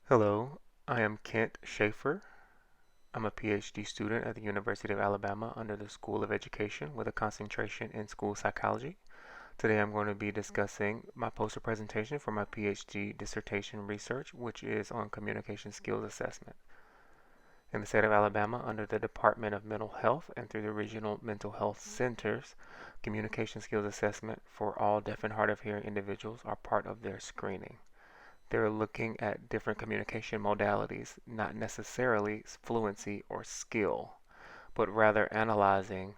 Hello, I am Kent Schafer. I'm a PhD student at the University of Alabama under the School of Education with a concentration in school psychology. Today I'm going to be discussing my poster presentation for my PhD dissertation research, which is on communication skills assessment. In the state of Alabama, under the Department of Mental Health and through the regional mental health centers, communication skills assessment for all deaf and hard of hearing individuals are part of their screening. They're looking at different communication modalities, not necessarily fluency or skill, but rather analyzing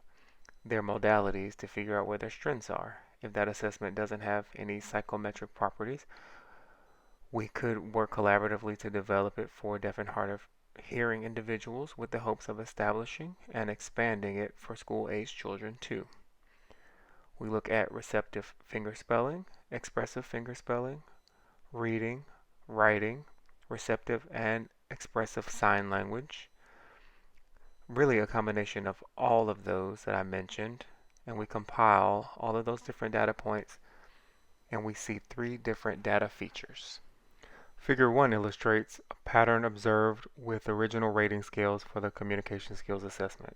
their modalities to figure out where their strengths are. If that assessment doesn't have any psychometric properties, we could work collaboratively to develop it for deaf and hard of hearing individuals with the hopes of establishing and expanding it for school-aged children too. We look at receptive fingerspelling, expressive fingerspelling, reading, writing, receptive and expressive sign language, really a combination of all of those that I mentioned, and we compile all of those different data points and we see three different data features. Figure 1 illustrates a pattern observed with original rating scales for the communication skills assessment.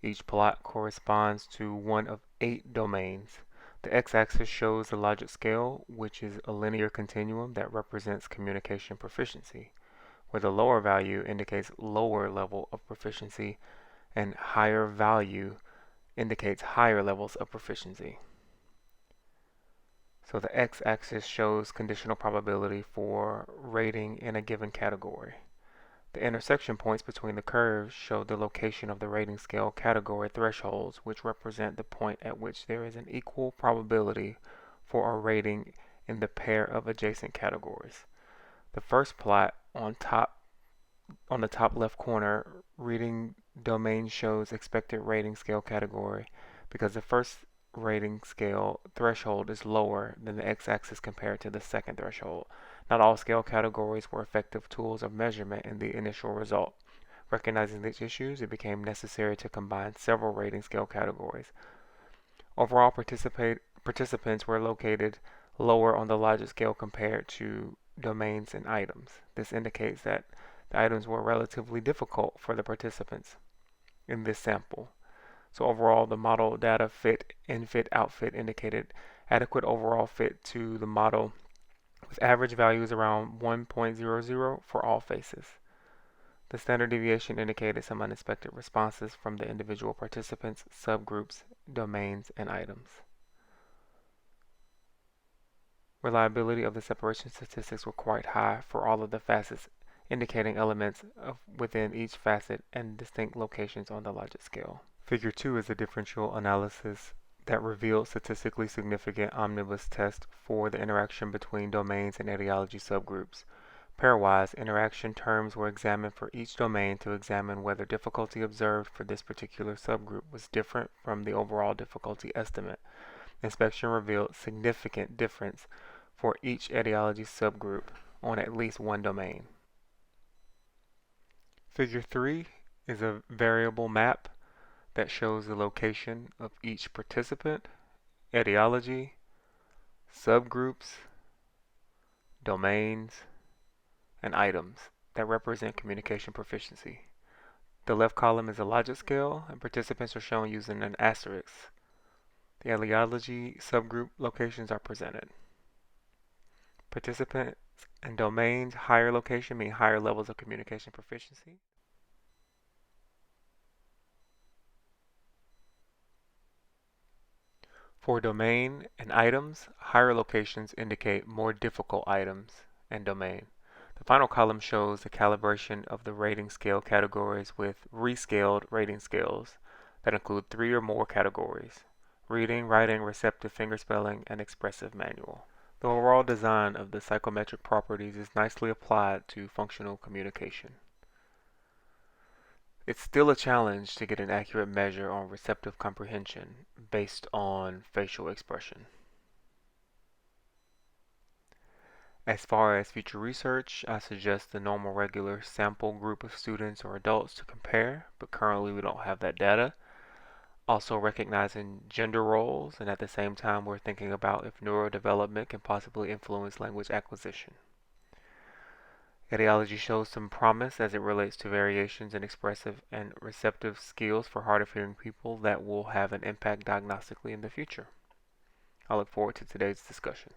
Each plot corresponds to one of 8 domains. The x-axis shows the logic scale, which is a linear continuum that represents communication proficiency, where the lower value indicates lower level of proficiency and higher value indicates higher levels of proficiency. So the x-axis shows conditional probability for rating in a given category. The intersection points between the curves show the location of the rating scale category thresholds, which represent the point at which there is an equal probability for a rating in the pair of adjacent categories. The first plot on the top left corner, reading domain shows expected rating scale category because the first rating scale threshold is lower than the x-axis compared to the second threshold. Not all scale categories were effective tools of measurement in the initial result. Recognizing these issues, it became necessary to combine several rating scale categories. Overall, participants were located lower on the logic scale compared to domains and items. This indicates that the items were relatively difficult for the participants in this sample. So overall, the model data fit, in-fit, outfit indicated adequate overall fit to the model with average values around 1.00 for all faces. The standard deviation indicated some unexpected responses from the individual participants, subgroups, domains, and items. Reliability of the separation statistics were quite high for all of the facets, indicating elements within each facet and distinct locations on the logic scale. Figure 2 is a differential analysis that revealed statistically significant omnibus test for the interaction between domains and etiology subgroups. Pairwise, interaction terms were examined for each domain to examine whether difficulty observed for this particular subgroup was different from the overall difficulty estimate. Inspection revealed significant difference for each etiology subgroup on at least one domain. Figure 3 is a variable map that shows the location of each participant, etiology, subgroups, domains, and items that represent communication proficiency. The left column is a logic scale, and participants are shown using an asterisk. The etiology subgroup locations are presented. Participants and domains, higher location mean higher levels of communication proficiency. For domain and items, higher locations indicate more difficult items and domain. The final column shows the calibration of the rating scale categories with rescaled rating scales that include 3 or more categories: reading, writing, receptive fingerspelling, and expressive manual. The overall design of the psychometric properties is nicely applied to functional communication. It's still a challenge to get an accurate measure on receptive comprehension based on facial expression. As far as future research, I suggest the normal regular sample group of students or adults to compare, but currently we don't have that data. Also recognizing gender roles, and at the same time we're thinking about if neurodevelopment can possibly influence language acquisition. Etiology shows some promise as it relates to variations in expressive and receptive skills for hard of hearing people that will have an impact diagnostically in the future. I look forward to today's discussion.